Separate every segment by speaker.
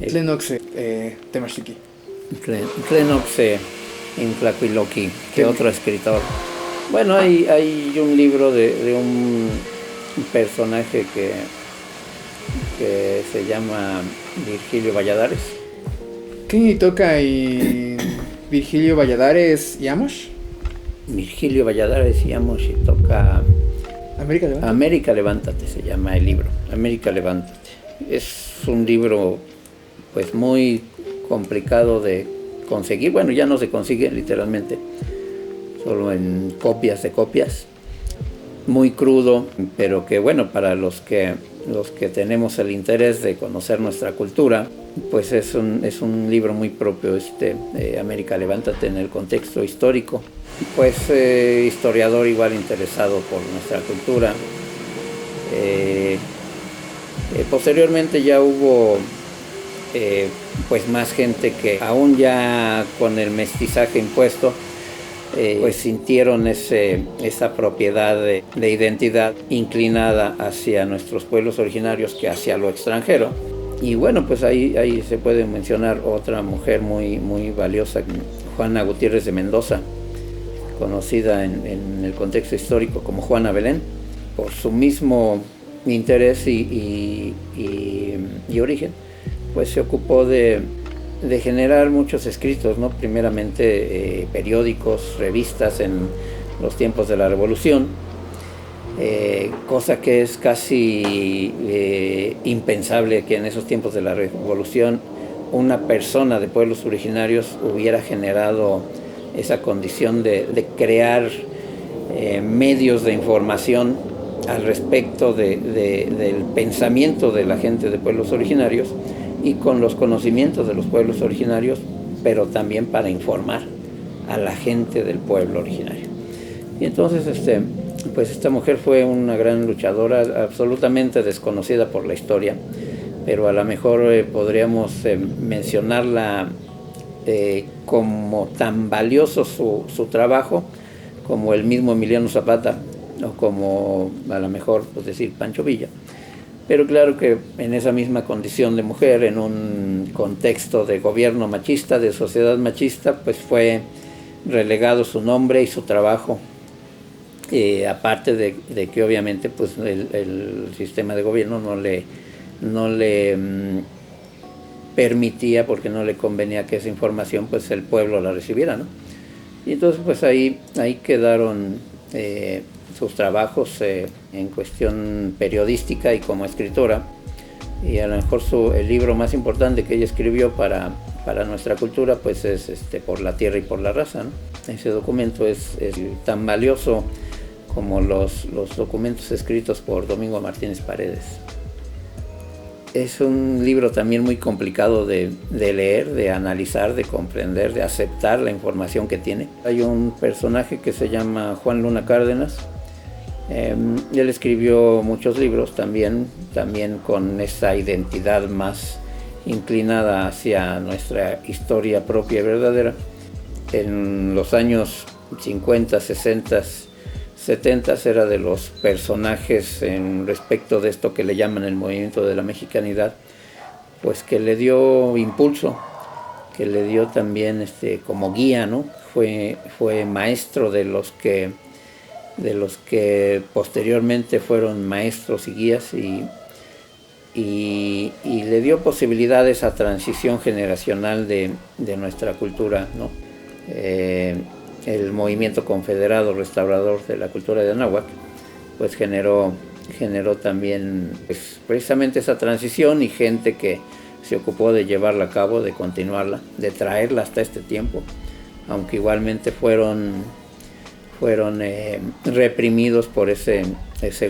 Speaker 1: Tlenoxe, Temashiki.
Speaker 2: Tlenoxe Intlaquiloqui, que otro escritor. Bueno, hay un libro de un personaje que se llama Virgilio Valladares.
Speaker 1: ¿Qué toca y Virgilio Valladares y Amos?
Speaker 2: Virgilio Valladares y Amos y toca América Levántate se llama el libro. América Levántate. Es un libro pues muy complicado de conseguir. Bueno, ya no se consigue literalmente, solo en copias de copias. Muy crudo, pero que bueno, para los que tenemos el interés de conocer nuestra cultura, pues es un libro muy propio, América Levántate, en el contexto histórico. Pues historiador igual interesado por nuestra cultura. Posteriormente ya hubo pues más gente que aún ya con el mestizaje impuesto, pues sintieron esa propiedad de identidad inclinada hacia nuestros pueblos originarios que hacia lo extranjero. Y bueno, pues ahí se puede mencionar otra mujer muy, muy valiosa, Juana Gutiérrez de Mendoza, conocida en el contexto histórico como Juana Belén, por su mismo interés y origen, pues se ocupó de generar muchos escritos, ¿no? Primeramente periódicos, revistas en los tiempos de la Revolución, cosa que es casi impensable que en esos tiempos de la Revolución una persona de pueblos originarios hubiera generado esa condición de crear medios de información al respecto del pensamiento de la gente de pueblos originarios y con los conocimientos de los pueblos originarios, pero también para informar a la gente del pueblo originario. Y entonces pues esta mujer fue una gran luchadora, absolutamente desconocida por la historia, pero a lo mejor podríamos mencionarla como tan valioso su trabajo como el mismo Emiliano Zapata, o como a lo mejor pues decir Pancho Villa. Pero claro que en esa misma condición de mujer, en un contexto de gobierno machista, de sociedad machista, pues fue relegado su nombre y su trabajo, aparte de que obviamente pues el sistema de gobierno no le permitía, porque no le convenía que esa información pues el pueblo la recibiera, ¿no? Y entonces pues ahí quedaron sus trabajos en cuestión periodística y como escritora, y a lo mejor el libro más importante que ella escribió para nuestra cultura pues es Por la Tierra y por la Raza, ¿no? Ese documento es tan valioso como los documentos escritos por Domingo Martínez Paredes. Es un libro también muy complicado de leer, de analizar, de comprender, de aceptar la información que tiene. Hay un personaje que se llama Juan Luna Cárdenas. Él escribió muchos libros también con esa identidad más inclinada hacia nuestra historia propia y verdadera. En los años 50, 60, 70 era de los personajes en respecto de esto que le llaman el movimiento de la mexicanidad, pues que le dio impulso, que le dio también como guía, ¿no? Fue maestro de los que posteriormente fueron maestros y guías, y le dio posibilidades a transición generacional de nuestra cultura, ¿no? El movimiento confederado restaurador de la cultura de Anáhuac pues generó también pues, precisamente esa transición, y gente que se ocupó de llevarla a cabo, de continuarla, de traerla hasta este tiempo, aunque igualmente fueron reprimidos por ese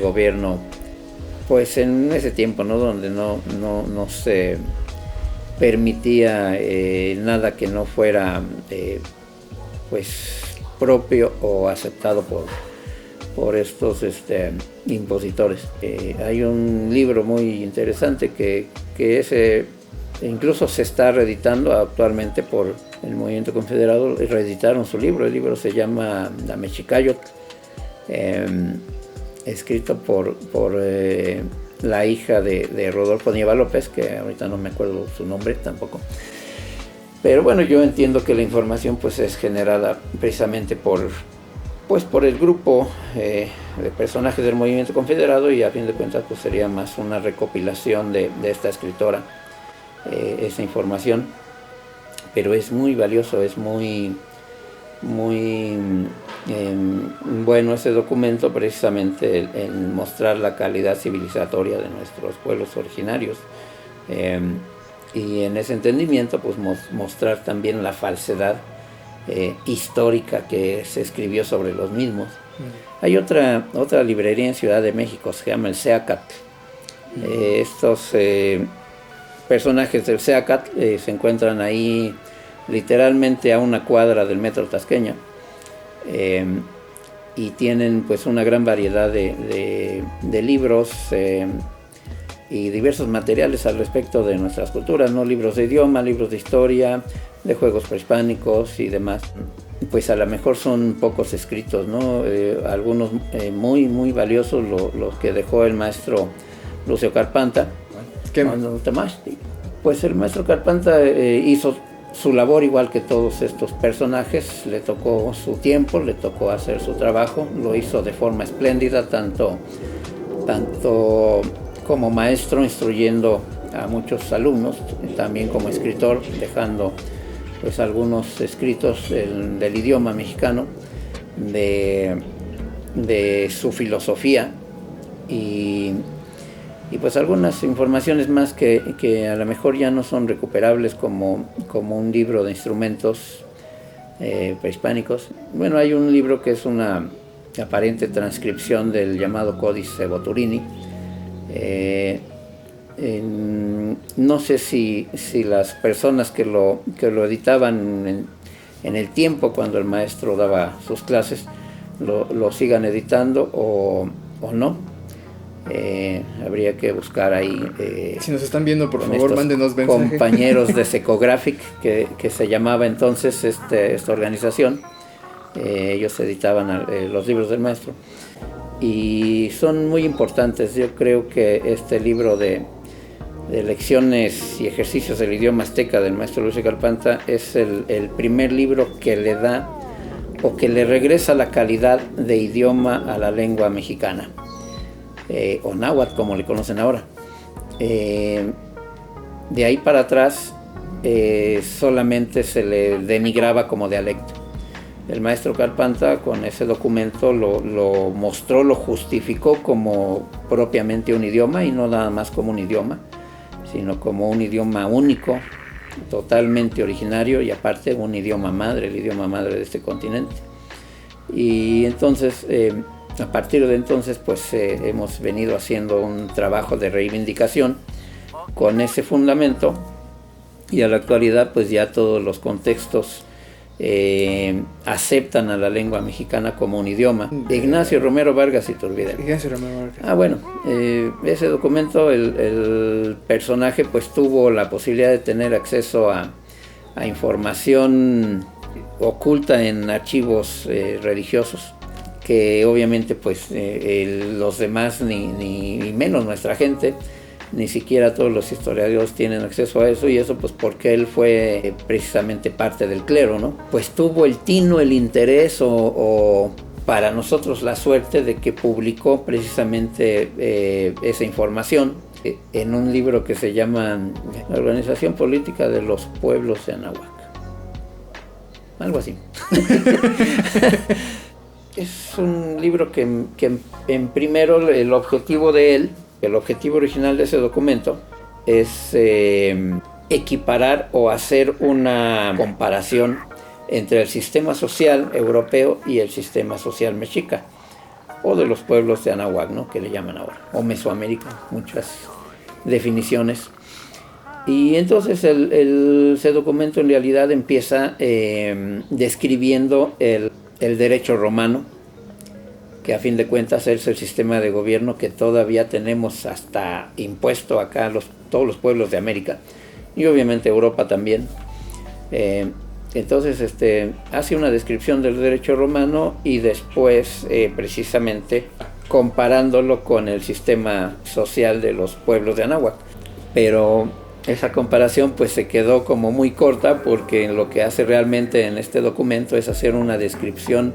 Speaker 2: gobierno, pues en ese tiempo, ¿no? Donde no se permitía nada que no fuera pues propio o aceptado por estos impositores. Hay un libro muy interesante que incluso se está reeditando actualmente por el Movimiento Confederado. Reeditaron su libro, el libro se llama La Mexicayotl, escrito por la hija de Rodolfo Nieva López, que ahorita no me acuerdo su nombre tampoco. Pero bueno, yo entiendo que la información pues es generada precisamente por el grupo de personajes del movimiento confederado, y a fin de cuentas pues sería más una recopilación de esta escritora, esa información. Pero es muy valioso, es muy bueno ese documento, precisamente en mostrar la calidad civilizatoria de nuestros pueblos originarios, y en ese entendimiento pues mostrar también la falsedad histórica que se escribió sobre los mismos. Hay otra librería en Ciudad de México, se llama el Seacatl. Estos personajes del Seacatl se encuentran ahí literalmente a una cuadra del metro Tasqueña, y tienen pues una gran variedad de libros y diversos materiales al respecto de nuestras culturas, ¿no? Libros de idioma, libros de historia, de juegos prehispánicos y demás. Pues a lo mejor son pocos escritos, ¿no? Algunos muy valiosos, los que dejó el maestro Lucio Carpanta. Pues el maestro Carpanta hizo su labor igual que todos estos personajes, le tocó su tiempo, le tocó hacer su trabajo, lo hizo de forma espléndida, tanto como maestro instruyendo a muchos alumnos, también como escritor, dejando pues algunos escritos del idioma mexicano, de su filosofía y pues algunas informaciones más que a lo mejor ya no son recuperables, como un libro de instrumentos prehispánicos. Bueno, hay un libro que es una aparente transcripción del llamado Códice Boturini. No sé si las personas que lo editaban en el tiempo cuando el maestro daba sus clases lo sigan editando o no. Habría que buscar ahí.
Speaker 1: Si nos están viendo, por favor, mándenos mensaje.
Speaker 2: Compañeros de Secographic, que se llamaba entonces esta organización. Ellos editaban los libros del maestro y son muy importantes. Yo creo que este libro de lecciones y ejercicios del idioma azteca del maestro Lucio Carpanta es el primer libro que le da o que le regresa la calidad de idioma a la lengua mexicana, o náhuatl como le conocen ahora. De ahí para atrás solamente se le denigraba como dialecto. El maestro Carpanta con ese documento lo mostró, lo justificó como propiamente un idioma, y no nada más como un idioma, sino como un idioma único, totalmente originario, y aparte un idioma madre, el idioma madre de este continente. Y entonces, a partir de entonces, pues hemos venido haciendo un trabajo de reivindicación con ese fundamento, y a la actualidad pues ya todos los contextos aceptan a la lengua mexicana como un idioma. Ignacio Romero Vargas Iturbide.
Speaker 1: Ignacio Romero Vargas.
Speaker 2: Bueno, ese documento, el personaje pues tuvo la posibilidad de tener acceso a información oculta en archivos religiosos, que obviamente pues los demás ni menos nuestra gente, ni siquiera todos los historiadores tienen acceso a eso, y eso pues porque él fue precisamente parte del clero, ¿no? Pues tuvo el tino, el interés o para nosotros la suerte de que publicó precisamente esa información en un libro que se llama La Organización Política de los Pueblos de Anáhuac. Algo así. Es un libro que en primero el objetivo de él, el objetivo original de ese documento es equiparar o hacer una comparación entre el sistema social europeo y el sistema social mexica, o de los pueblos de Anáhuac, ¿no?, que le llaman ahora, o Mesoamérica, muchas definiciones. Y entonces ese documento en realidad empieza describiendo el derecho romano, que a fin de cuentas es el sistema de gobierno que todavía tenemos hasta impuesto acá todos los pueblos de América, y obviamente Europa también. Entonces hace una descripción del derecho romano, y después precisamente comparándolo con el sistema social de los pueblos de Anáhuac. Pero esa comparación pues se quedó como muy corta, porque lo que hace realmente en este documento es hacer una descripción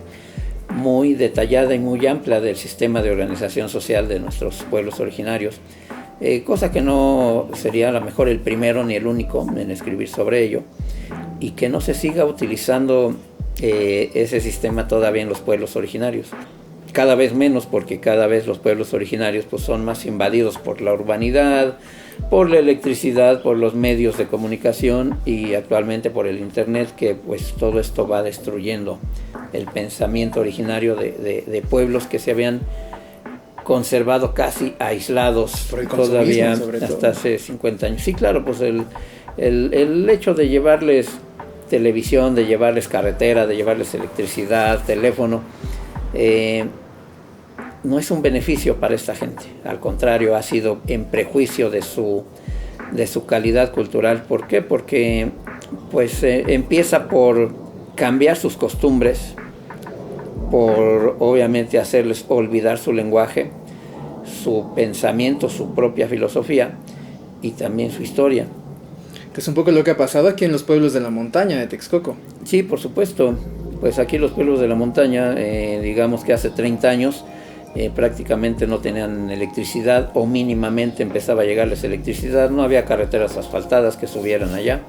Speaker 2: muy detallada y muy amplia del sistema de organización social de nuestros pueblos originarios, cosa que no sería a lo mejor el primero ni el único en escribir sobre ello, y que no se siga utilizando ese sistema todavía en los pueblos originarios. Cada vez menos, porque cada vez los pueblos originarios pues, son más invadidos por la urbanidad, por la electricidad, por los medios de comunicación y actualmente por el internet, que pues todo esto va destruyendo el pensamiento originario de pueblos que se habían conservado casi aislados todavía hasta hace 50 años. Sí, claro, pues el hecho de llevarles televisión, de llevarles carretera, de llevarles electricidad, teléfono, no es un beneficio para esta gente. Al contrario, ha sido en prejuicio de su calidad cultural. ¿Por qué? Porque pues empieza por cambiar sus costumbres, por obviamente hacerles olvidar su lenguaje, su pensamiento, su propia filosofía y también su historia.
Speaker 1: Que es un poco lo que ha pasado aquí en los pueblos de la montaña de Texcoco.
Speaker 2: Sí, por supuesto. Pues aquí los pueblos de la montaña, digamos que hace 30 años, prácticamente no tenían electricidad, o mínimamente empezaba a llegarles electricidad, no había carreteras asfaltadas que subieran allá.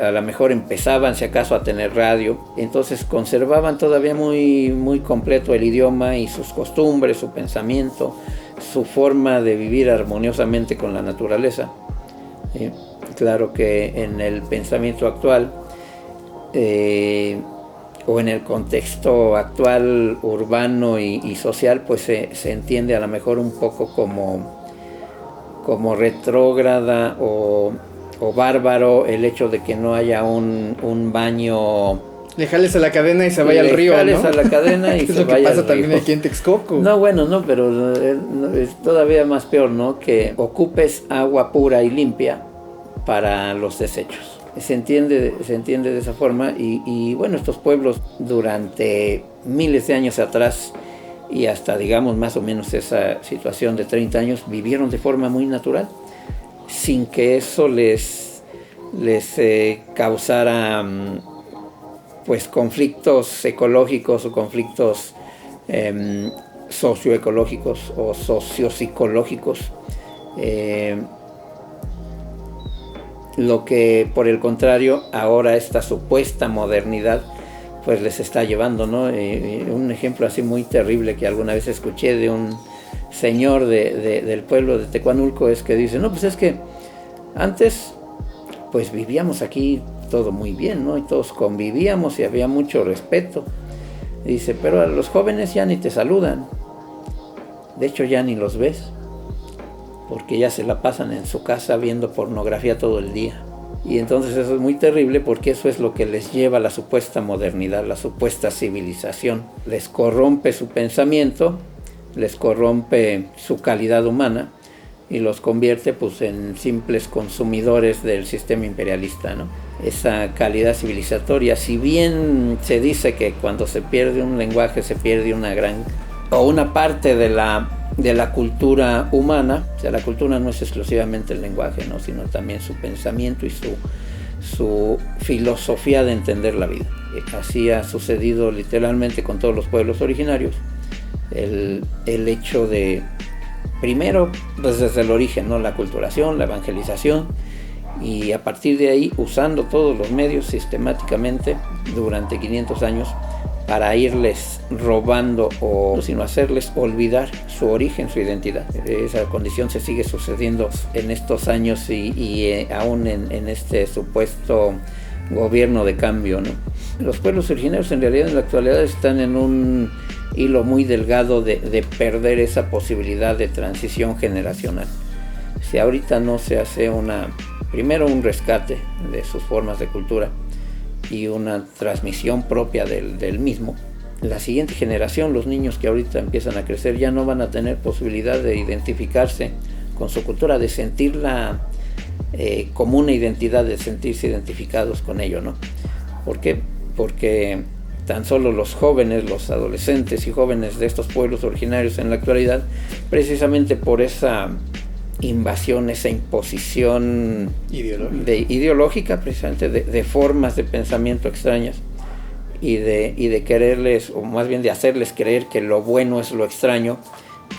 Speaker 2: A lo mejor empezaban, si acaso, a tener radio, entonces conservaban todavía muy, muy completo el idioma y sus costumbres, su pensamiento, su forma de vivir armoniosamente con la naturaleza. Claro que en el pensamiento actual, o en el contexto actual urbano y social, pues se entiende a lo mejor un poco como retrógrada o bárbaro el hecho de que no haya un baño.
Speaker 1: Le jales a la cadena y se vaya al río, ¿no? Le jales
Speaker 2: a la cadena y se vaya al río. Es lo que pasa
Speaker 1: también aquí en Texcoco.
Speaker 2: No, bueno, no, pero es todavía más peor, ¿no? Que ocupes agua pura y limpia para los desechos. Se entiende de esa forma y bueno, estos pueblos durante miles de años atrás y hasta digamos más o menos esa situación de 30 años vivieron de forma muy natural, sin que eso les causara pues conflictos ecológicos o conflictos socioecológicos o sociopsicológicos. Lo que por el contrario ahora esta supuesta modernidad pues les está llevando, ¿no? Un ejemplo así muy terrible que alguna vez escuché de un señor del pueblo de Tecuanulco es que dice, no, pues es que antes pues vivíamos aquí todo muy bien, ¿no? Y todos convivíamos y había mucho respeto. Dice, pero a los jóvenes ya ni te saludan, de hecho ya ni los ves, porque ya se la pasan en su casa viendo pornografía todo el día. Y entonces eso es muy terrible, porque eso es lo que les lleva a la supuesta modernidad, la supuesta civilización. Les corrompe su pensamiento, les corrompe su calidad humana y los convierte pues en simples consumidores del sistema imperialista, ¿no? Esa calidad civilizatoria, si bien se dice que cuando se pierde un lenguaje se pierde una parte de la cultura humana, o sea, la cultura no es exclusivamente el lenguaje, ¿no? Sino también su pensamiento y su filosofía de entender la vida. Así ha sucedido literalmente con todos los pueblos originarios. El hecho de, primero, pues desde el origen, ¿no? La aculturación, la evangelización, y a partir de ahí usando todos los medios sistemáticamente durante 500 años para irles robando o sino hacerles olvidar su origen, su identidad. Esa condición se sigue sucediendo en estos años y aún en este supuesto gobierno de cambio, ¿no? Los pueblos originarios en realidad en la actualidad están en un hilo muy delgado de perder esa posibilidad de transición generacional. Si ahorita no se hace primero un rescate de sus formas de cultura y una transmisión propia del mismo, la siguiente generación, los niños que ahorita empiezan a crecer, ya no van a tener posibilidad de identificarse con su cultura, de sentirla como una identidad, de sentirse identificados con ello, ¿no? ¿Por qué? Porque tan solo los jóvenes, los adolescentes y jóvenes de estos pueblos originarios en la actualidad, precisamente por esa invasión, esa imposición ideológica precisamente de formas de pensamiento extrañas y de quererles, o más bien de hacerles creer que lo bueno es lo extraño,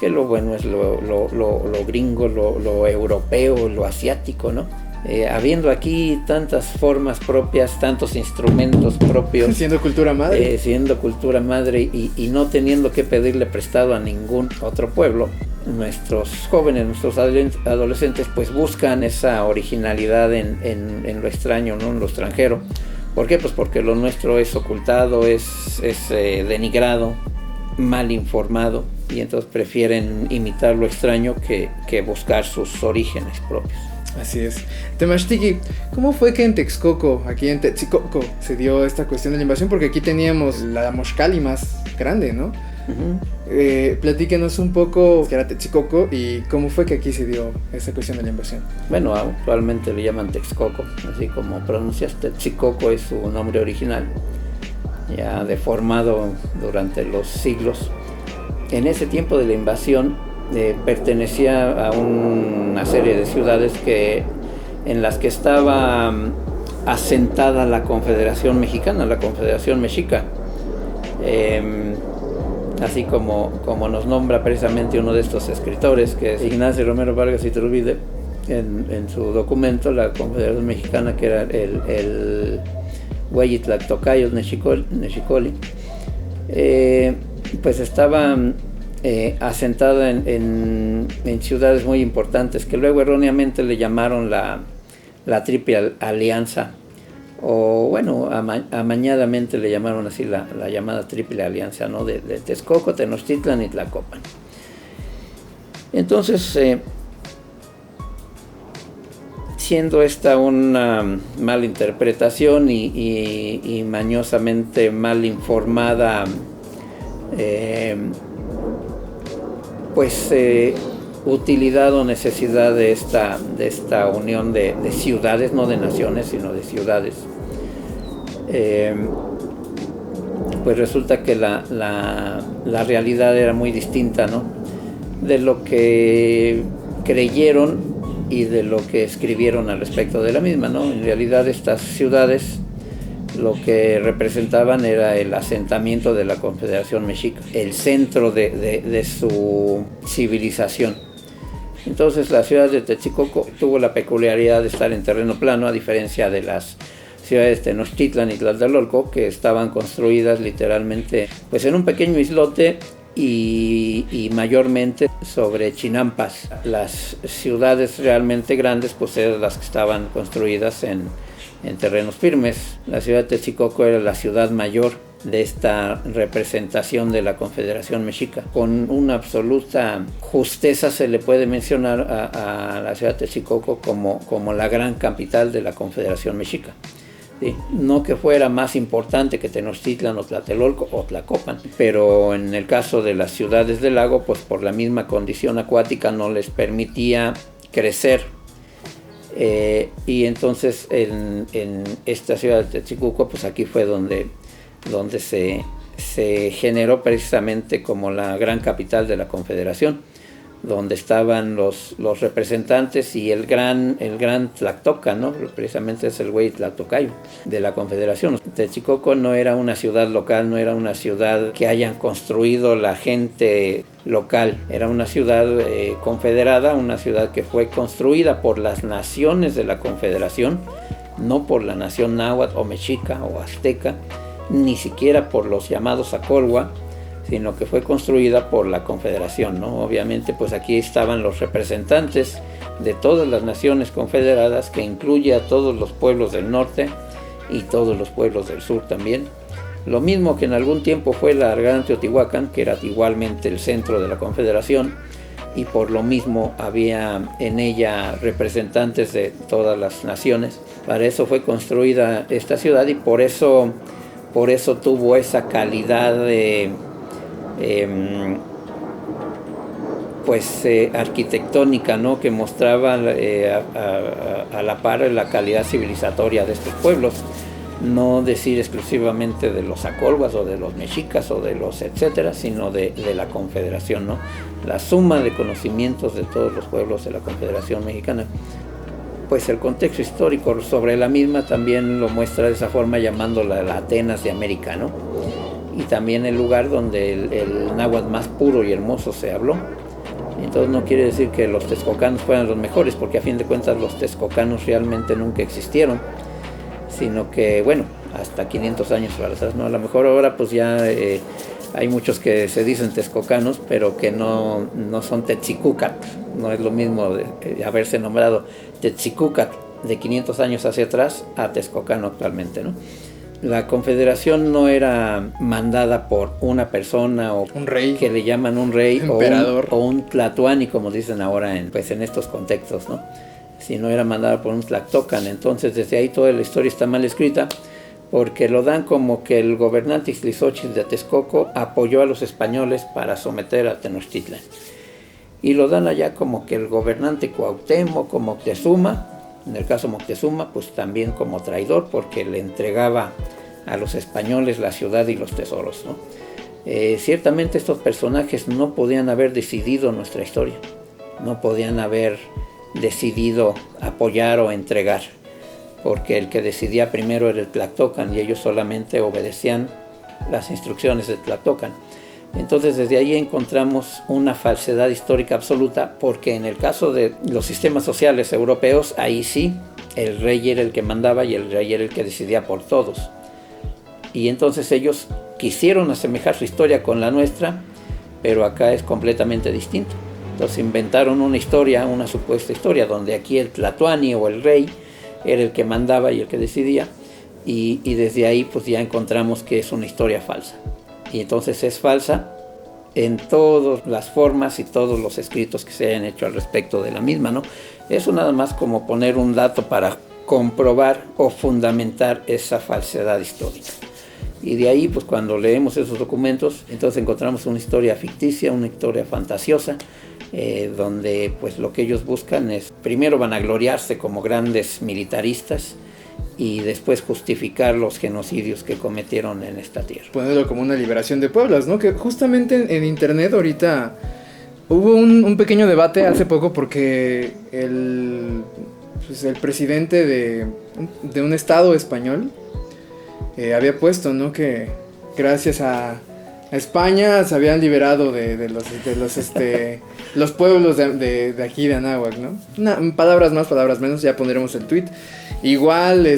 Speaker 2: que lo bueno es lo gringo, lo europeo, lo asiático, ¿no? Habiendo aquí tantas formas propias, tantos instrumentos propios.
Speaker 1: Siendo cultura madre.
Speaker 2: Siendo cultura madre y no teniendo que pedirle prestado a ningún otro pueblo, nuestros jóvenes, nuestros adolescentes, pues buscan esa originalidad en lo extraño, ¿no? En lo extranjero. ¿Por qué? Pues porque lo nuestro es ocultado, es denigrado, mal informado, y entonces prefieren imitar lo extraño que buscar sus orígenes propios.
Speaker 1: Así es. Temachtiqui, ¿cómo fue que en Texcoco, aquí en Tetzicoco, se dio esta cuestión de la invasión? Porque aquí teníamos la Moxcali más grande, ¿no? Uh-huh. Platíquenos un poco qué era Tetzicoco y cómo fue que aquí se dio esa cuestión de la invasión.
Speaker 2: Bueno, actualmente le llaman Texcoco, así como pronuncias, Tetzicoco es su nombre original, ya deformado durante los siglos. En ese tiempo de la invasión pertenecía a una serie de ciudades en las que estaba asentada la Confederación Mexicana, la Confederación Mexica. Así como nos nombra precisamente uno de estos escritores, que es Ignacio Romero Vargas Iturbide, en su documento, la Confederación Mexicana, que era el Hueyitlactocayos Nexicoli, pues estaba asentada en ciudades muy importantes, que luego erróneamente le llamaron la Triple Alianza, o bueno, amañadamente le llamaron así la llamada Triple Alianza, ¿no? de Texcoco, Tenochtitlan y Tlacopan. Entonces, siendo esta una mala interpretación y mañosamente mal informada, utilidad o necesidad de esta unión de ciudades, no de naciones, sino de ciudades, pues resulta que la realidad era muy distinta, ¿no?, de lo que creyeron y de lo que escribieron al respecto de la misma, ¿no? En realidad estas ciudades lo que representaban era el asentamiento de la Confederación Mexica, el centro de su civilización. Entonces la ciudad de Tetzicoco tuvo la peculiaridad de estar en terreno plano, a diferencia de las ciudades de Tenochtitlan y Tlatelolco, que estaban construidas literalmente pues en un pequeño islote y mayormente sobre chinampas. Las ciudades realmente grandes pues eran las que estaban construidas en terrenos firmes. La ciudad de Tetzicoco era la ciudad mayor de esta representación de la Confederación Mexica. Con una absoluta justeza se le puede mencionar a la ciudad de Tetzicoco como la gran capital de la Confederación Mexica. ¿Sí? No que fuera más importante que Tenochtitlan o Tlatelolco o Tlacopan, pero en el caso de las ciudades del lago, pues por la misma condición acuática no les permitía crecer. Y entonces en esta ciudad de Tetzicoco, pues aquí fue donde se generó precisamente como la gran capital de la Confederación, donde estaban los representantes y el gran Tlactoca, ¿no? Precisamente es el Hueyitlactocayo de la Confederación. Tetzicoco no era una ciudad local, no era una ciudad que hayan construido la gente local, era una ciudad confederada, una ciudad que fue construida por las naciones de la Confederación, no por la nación náhuatl o mexica o azteca, ni siquiera por los llamados Acolhua, sino que fue construida por la Confederación, ¿no? Obviamente, pues aquí estaban los representantes de todas las naciones confederadas, que incluye a todos los pueblos del norte y todos los pueblos del sur también. Lo mismo que en algún tiempo fue la Gran Teotihuacán, que era igualmente el centro de la Confederación, y por lo mismo había en ella representantes de todas las naciones. Para eso fue construida esta ciudad y por eso tuvo esa calidad de arquitectónica, ¿no?, que mostraba a la par la calidad civilizatoria de estos pueblos. no decir exclusivamente de los acolhuas o de los mexicas o de los etcétera, sino de la Confederación, ¿no? La suma de conocimientos de todos los pueblos de la Confederación Mexicana. Pues el contexto histórico sobre la misma también lo muestra de esa forma, llamándola la Atenas de América, ¿no? Y también el lugar donde el náhuatl más puro y hermoso se habló. Entonces no quiere decir que los texcocanos fueran los mejores, porque a fin de cuentas los texcocanos realmente nunca existieron, sino que, bueno, hasta 500 años para atrás, ¿no? A lo mejor ahora pues ya hay muchos que se dicen texcocanos, pero que no son Tetzicúcat. No es lo mismo de haberse nombrado Tetzicúcat de 500 años hacia atrás a texcocano actualmente, ¿no? La confederación no era mandada por una persona o
Speaker 1: un rey,
Speaker 2: que le llaman un rey,
Speaker 1: emperador,
Speaker 2: o un tlatoani, como dicen ahora en estos contextos, ¿no? Sino era mandada por un tlactocan. Entonces desde ahí toda la historia está mal escrita, porque lo dan como que el gobernante Ixtlilxóchitl de Texcoco apoyó a los españoles para someter a Tenochtitlan, y lo dan allá como que el gobernante Cuauhtémoc, como Moctezuma, en el caso Moctezuma, pues también como traidor, porque le entregaba a los españoles la ciudad y los tesoros, ¿no? Ciertamente estos personajes no podían haber decidido nuestra historia, no podían haber decidido apoyar o entregar, porque el que decidía primero era el Tlactocan y ellos solamente obedecían las instrucciones del Tlactocan. Entonces desde ahí encontramos una falsedad histórica absoluta, porque en el caso de los sistemas sociales europeos, ahí sí, el rey era el que mandaba y el rey era el que decidía por todos. Y entonces ellos quisieron asemejar su historia con la nuestra, pero acá es completamente distinto. Entonces inventaron una historia, una supuesta historia, donde aquí el tlatoani o el rey era el que mandaba y el que decidía, y desde ahí pues ya encontramos que es una historia falsa. Y entonces es falsa en todas las formas y todos los escritos que se hayan hecho al respecto de la misma, ¿no? Eso nada más como poner un dato para comprobar o fundamentar esa falsedad histórica. Y de ahí, pues cuando leemos esos documentos, entonces encontramos una historia ficticia, una historia fantasiosa, donde pues lo que ellos buscan es primero vanagloriarse como grandes militaristas, y después justificar los genocidios que cometieron en esta tierra.
Speaker 1: Ponerlo como una liberación de pueblos, ¿no? Que justamente en internet ahorita hubo un pequeño debate hace poco, porque el presidente de un estado español había puesto, ¿no? Que gracias a España se habían liberado de los pueblos de aquí de Anáhuac, ¿no? Palabras más, palabras menos, ya pondremos el tweet. Igual,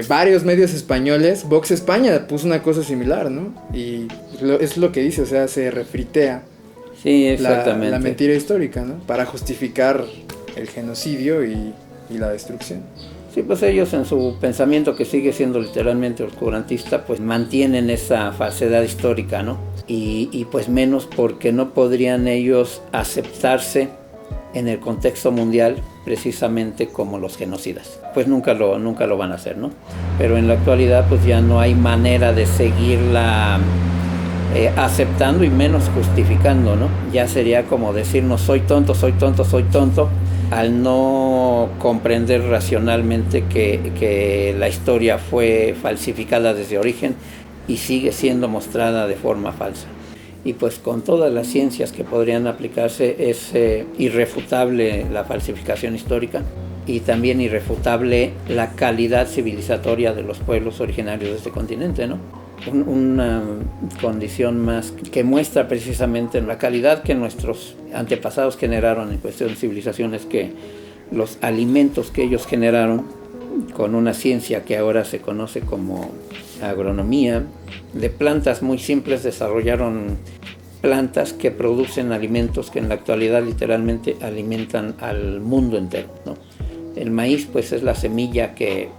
Speaker 1: varios medios españoles, Vox España puso una cosa similar, ¿no? Y es lo que dice, o sea, se refritea,
Speaker 2: sí, exactamente,
Speaker 1: la mentira histórica, ¿no? Para justificar el genocidio y la destrucción.
Speaker 2: Sí, pues ellos en su pensamiento, que sigue siendo literalmente oscurantista, pues mantienen esa falsedad histórica, ¿no? Y pues menos porque no podrían ellos aceptarse en el contexto mundial precisamente como los genocidas. Pues nunca lo van a hacer, ¿no? Pero en la actualidad pues ya no hay manera de seguirla aceptando y menos justificando, ¿no? Ya sería como decirnos soy tonto, al no comprender racionalmente que la historia fue falsificada desde origen y sigue siendo mostrada de forma falsa. Y pues con todas las ciencias que podrían aplicarse es irrefutable la falsificación histórica, y también irrefutable la calidad civilizatoria de los pueblos originarios de este continente, ¿no? Una condición más que muestra precisamente la calidad que nuestros antepasados generaron en cuestión de civilizaciones, que los alimentos que ellos generaron con una ciencia que ahora se conoce como agronomía, de plantas muy simples desarrollaron plantas que producen alimentos que en la actualidad literalmente alimentan al mundo entero, ¿no? El maíz pues es la semilla que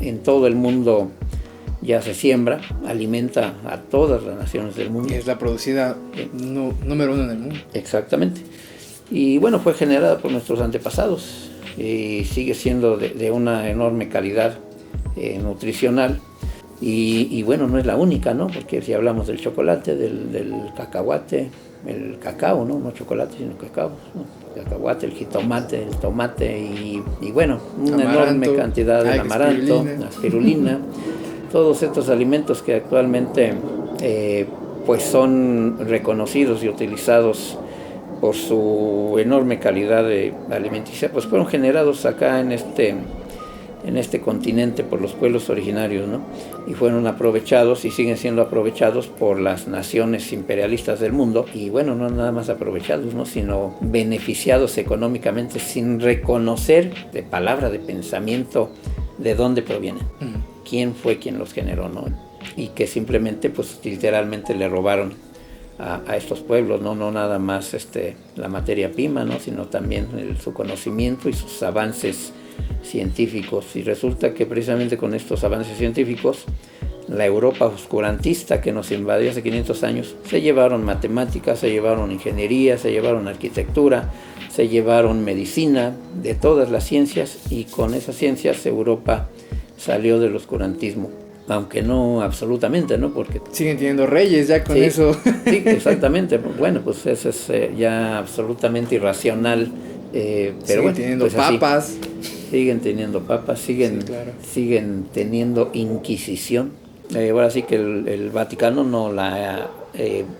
Speaker 2: en todo el mundo ya se siembra, alimenta a todas las naciones del mundo.
Speaker 1: Y es la producida número uno en el mundo.
Speaker 2: Exactamente. Y bueno, fue generada por nuestros antepasados y sigue siendo de una enorme calidad nutricional. Y bueno, no es la única, ¿no? Porque si hablamos del chocolate, del cacahuate, el cacao, ¿no? No chocolate, sino cacao, ¿no? El cacahuate, el jitomate, el tomate y bueno, una enorme cantidad de amaranto, la espirulina. todos estos alimentos que actualmente pues son reconocidos y utilizados por su enorme calidad de alimenticia, pues fueron generados acá en este continente por los pueblos originarios, ¿no? Y fueron aprovechados y siguen siendo aprovechados por las naciones imperialistas del mundo, y bueno, no nada más aprovechados, ¿no? Sino beneficiados económicamente sin reconocer de palabra, de pensamiento, de dónde provienen, quién fue quien los generó, ¿no? Y que simplemente, pues literalmente le robaron a estos pueblos, no nada más la materia prima, ¿no? Sino también su conocimiento y sus avances científicos. Y resulta que precisamente con estos avances científicos, la Europa oscurantista que nos invadió hace 500 años, se llevaron matemáticas, se llevaron ingeniería, se llevaron arquitectura, se llevaron medicina, de todas las ciencias, y con esas ciencias Europa salió del oscurantismo. Aunque no absolutamente, ¿no? Porque
Speaker 1: siguen teniendo reyes ya con eso.
Speaker 2: Sí, exactamente. Bueno, pues eso es ya absolutamente irracional. Pero
Speaker 1: siguen
Speaker 2: bueno,
Speaker 1: teniendo
Speaker 2: pues
Speaker 1: papas.
Speaker 2: Siguen teniendo papas, siguen teniendo Inquisición. Ahora sí que el Vaticano no la ha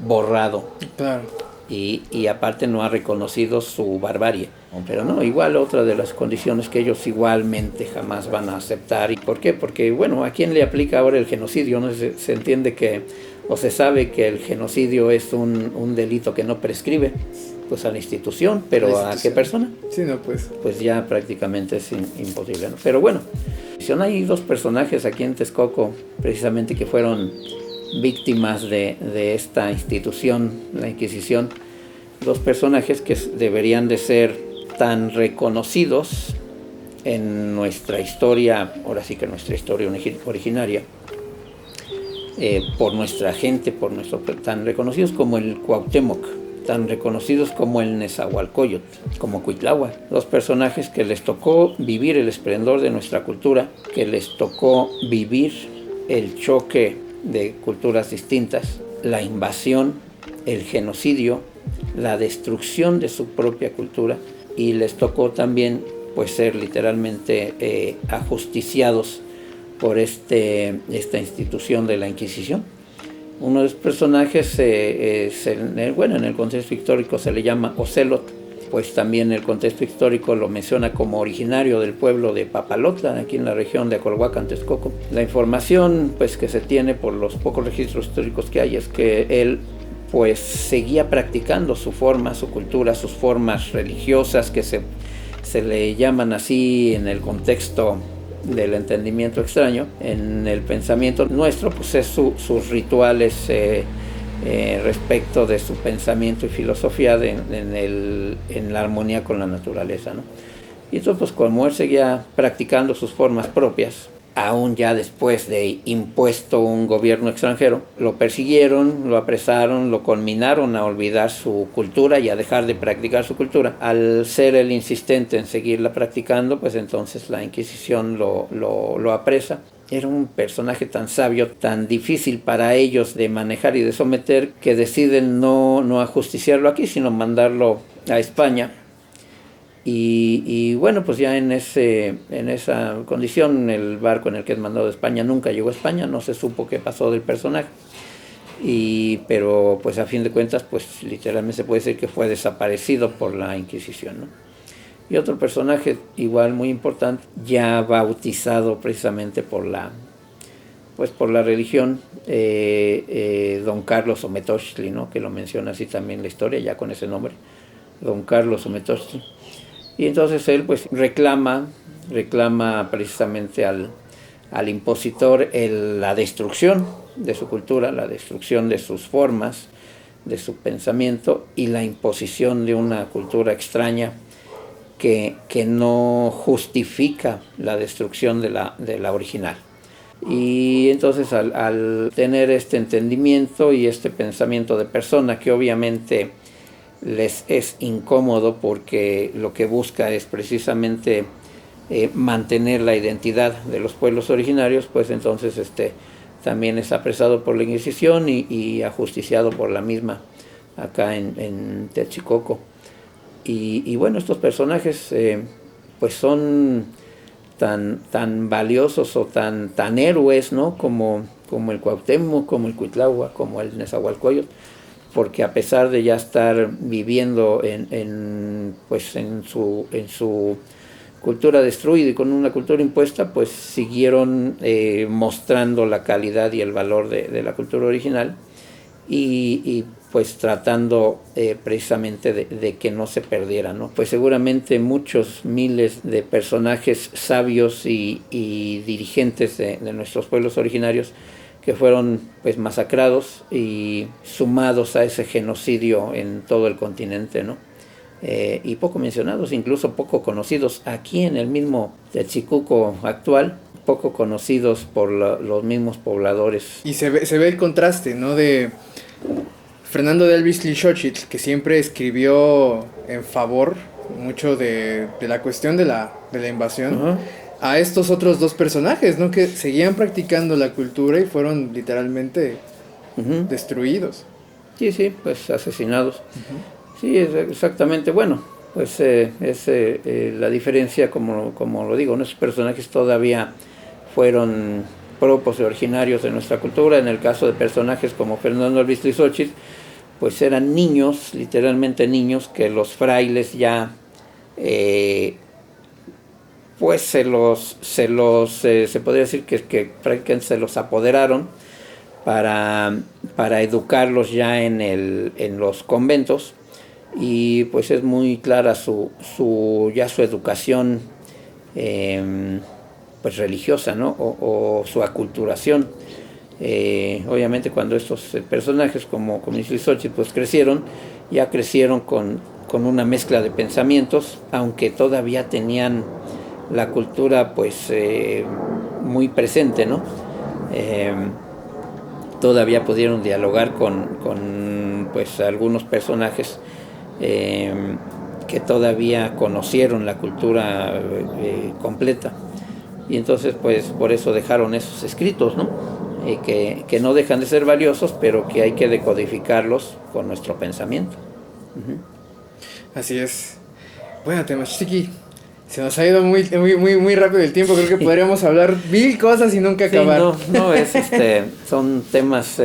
Speaker 2: borrado.
Speaker 1: Claro.
Speaker 2: Y aparte no ha reconocido su barbarie. Pero no, igual otra de las condiciones que ellos igualmente jamás van a aceptar. ¿Y por qué? Porque, bueno, ¿a quién le aplica ahora el genocidio? ¿No? Se entiende que, o se sabe que el genocidio es un delito que no prescribe, pues a la institución, pero ¿a qué persona?
Speaker 1: Sí, no, pues.
Speaker 2: Pues ya prácticamente es imposible, ¿no? Pero bueno, hay dos personajes aquí en Texcoco, precisamente, que fueron víctimas de esta institución, la Inquisición. Dos personajes que deberían de ser tan reconocidos en nuestra historia, ahora sí que nuestra historia originaria, por nuestra gente, tan reconocidos como el Cuauhtémoc, tan reconocidos como el Nezahualcóyotl, como Cuitláhuac. Dos personajes que les tocó vivir el esplendor de nuestra cultura, que les tocó vivir el choque de culturas distintas, la invasión, el genocidio, la destrucción de su propia cultura, y les tocó también pues ser literalmente ajusticiados por esta institución de la Inquisición. Uno de los personajes, en el contexto histórico se le llama Ocelot, pues también el contexto histórico lo menciona como originario del pueblo de Papalotla, aquí en la región de Acolhuacan, Texcoco. La información pues que se tiene por los pocos registros históricos que hay es que él pues seguía practicando su forma, su cultura, sus formas religiosas, que se le llaman así en el contexto del entendimiento extraño. En el pensamiento nuestro pues es sus rituales respecto de su pensamiento y filosofía en la armonía con la naturaleza, ¿no? Y entonces pues como él seguía practicando sus formas propias, aún ya después de impuesto un gobierno extranjero, lo persiguieron, lo apresaron, lo conminaron a olvidar su cultura y a dejar de practicar su cultura. Al ser él insistente en seguirla practicando, pues entonces la Inquisición lo apresa. Era un personaje tan sabio, tan difícil para ellos de manejar y de someter, que deciden no ajusticiarlo aquí, sino mandarlo a España. Y bueno, pues ya en esa condición, el barco en el que es mandado a España nunca llegó a España, no se supo qué pasó del personaje. Pero pues a fin de cuentas, pues literalmente se puede decir que fue desaparecido por la Inquisición, ¿no? Y otro personaje igual muy importante, ya bautizado precisamente por la religión, don Carlos Ometochtli, ¿no? Que lo menciona así también la historia, ya con ese nombre, don Carlos Ometochtli. Y entonces él pues reclama precisamente al impositor la destrucción de su cultura, la destrucción de sus formas, de su pensamiento, y la imposición de una cultura extraña que no justifica la destrucción de la original. Y entonces al tener este entendimiento y este pensamiento de persona, que obviamente les es incómodo porque lo que busca es precisamente mantener la identidad de los pueblos originarios, pues entonces también es apresado por la Inquisición y ajusticiado por la misma acá en Texcoco. Y bueno, estos personajes pues son tan valiosos o tan héroes, ¿no? Como el Cuauhtémoc, como el Cuitlahua, como el Nezahualcóyotl, porque a pesar de ya estar viviendo en su cultura destruida y con una cultura impuesta, pues siguieron mostrando la calidad y el valor de la cultura original y pues tratando precisamente de que no se perdiera, ¿no? Pues seguramente muchos miles de personajes sabios y dirigentes de nuestros pueblos originarios que fueron pues masacrados y sumados a ese genocidio en todo el continente, ¿no? Y poco mencionados, incluso poco conocidos aquí en el mismo Tetzcoco actual, poco conocidos por los mismos pobladores.
Speaker 1: Y se ve el contraste, ¿no? De Fernando de Alvis-Lixóchitl, que siempre escribió en favor mucho de la cuestión de la invasión, uh-huh, a estos otros dos personajes, ¿no? Que seguían practicando la cultura y fueron literalmente uh-huh destruidos.
Speaker 2: Sí, pues asesinados. Uh-huh. Sí, exactamente. Bueno, pues la diferencia, como lo digo, nuestros personajes todavía fueron propios y originarios de nuestra cultura. En el caso de personajes como Fernando de Alvis-Lixóchitl, pues eran niños, literalmente niños, que los frailes ya pues se podría decir que prácticamente se los apoderaron para educarlos ya en los conventos, y pues es muy clara su educación pues religiosa, ¿no? O su aculturación. Obviamente cuando estos personajes como Alvis-Lixóchitl pues crecieron con una mezcla de pensamientos, aunque todavía tenían la cultura pues muy presente, ¿no? Todavía pudieron dialogar con pues algunos personajes que todavía conocieron la cultura completa, y entonces pues por eso dejaron esos escritos, ¿no? Que no dejan de ser valiosos, pero que hay que decodificarlos con nuestro pensamiento. Uh-huh.
Speaker 1: Así es. Bueno, Temachtiqui, se nos ha ido muy rápido el tiempo. Creo que podríamos hablar mil cosas y nunca acabar.
Speaker 2: Son temas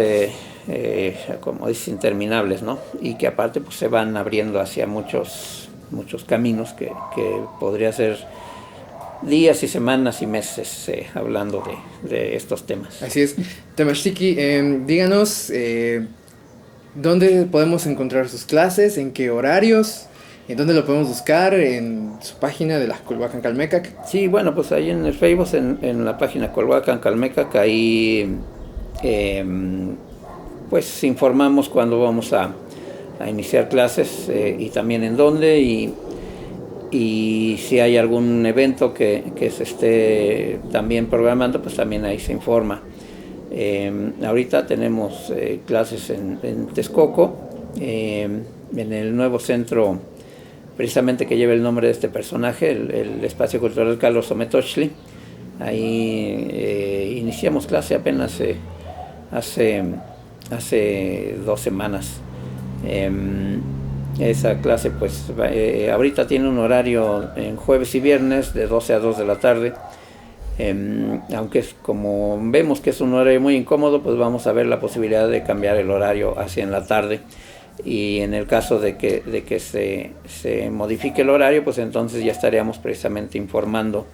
Speaker 2: como dices, interminables, ¿no? Y que aparte pues se van abriendo hacia muchos caminos que podría ser días y semanas y meses hablando de estos temas.
Speaker 1: Así es. Temachtiqui, díganos dónde podemos encontrar sus clases, en qué horarios, en dónde lo podemos buscar, en su página de la Colhuacan Calmecac.
Speaker 2: Sí, bueno, pues ahí en el Facebook, en la página Colhuacan Calmecac, ahí pues informamos cuando vamos a iniciar clases y también en dónde, y si hay algún evento que se esté también programando, pues también ahí se informa. Ahorita tenemos clases en Texcoco, en el nuevo centro precisamente que lleva el nombre de este personaje, el Espacio Cultural Carlos Ometochtli. Ahí iniciamos clase apenas hace 2 semanas. Esa clase pues ahorita tiene un horario en jueves y viernes de 12 a 2 de la tarde. Aunque es como vemos que es un horario muy incómodo, pues vamos a ver la posibilidad de cambiar el horario hacia en la tarde, y en el caso de que se modifique el horario, pues entonces ya estaríamos precisamente informando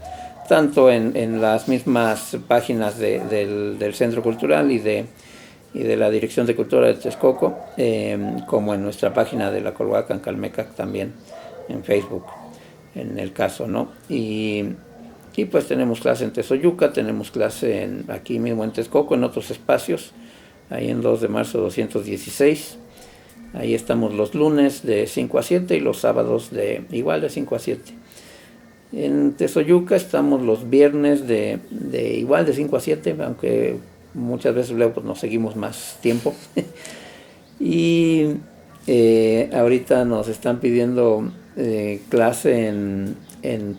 Speaker 2: tanto en las mismas páginas del Centro Cultural y de la Dirección de Cultura de Texcoco, como en nuestra página de la Colhuacan Calmecac también en Facebook, en el caso, ¿no? Y pues tenemos clase en Tezoyuca, tenemos clase aquí mismo en Texcoco, en otros espacios, ahí en 2 de marzo 216. Ahí estamos los lunes de 5 a 7 y los sábados igual de 5 a 7. En Tezoyuca estamos los viernes de igual de 5 a 7, aunque muchas veces luego pues, nos seguimos más tiempo. Y ahorita nos están pidiendo clase en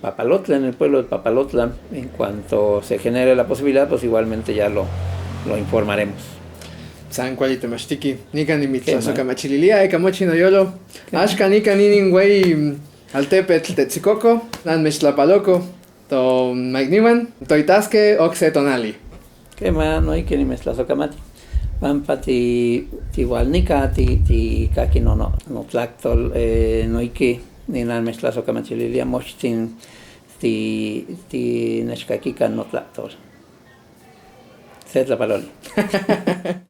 Speaker 2: Papalotla, en el pueblo de Papalotla. En cuanto se genere la posibilidad, pues igualmente ya lo informaremos.
Speaker 1: San Cuali Temachtiqui, Nican y Mitzazoca Machililia, Camochino Yolo, Ashka Nican Inin Güey Altepetl Tetzicoco, Nan Mextlapaloco, To Mike Newman, toitasque oxe tonali.
Speaker 2: Quema no hay que ni mezclas ocamati. Pampa ti walnica ti kaki no tlactol no hay que ni nada mezclas ocamati lilia mochtin ti nechkakika no tlactol. Sed la palabra.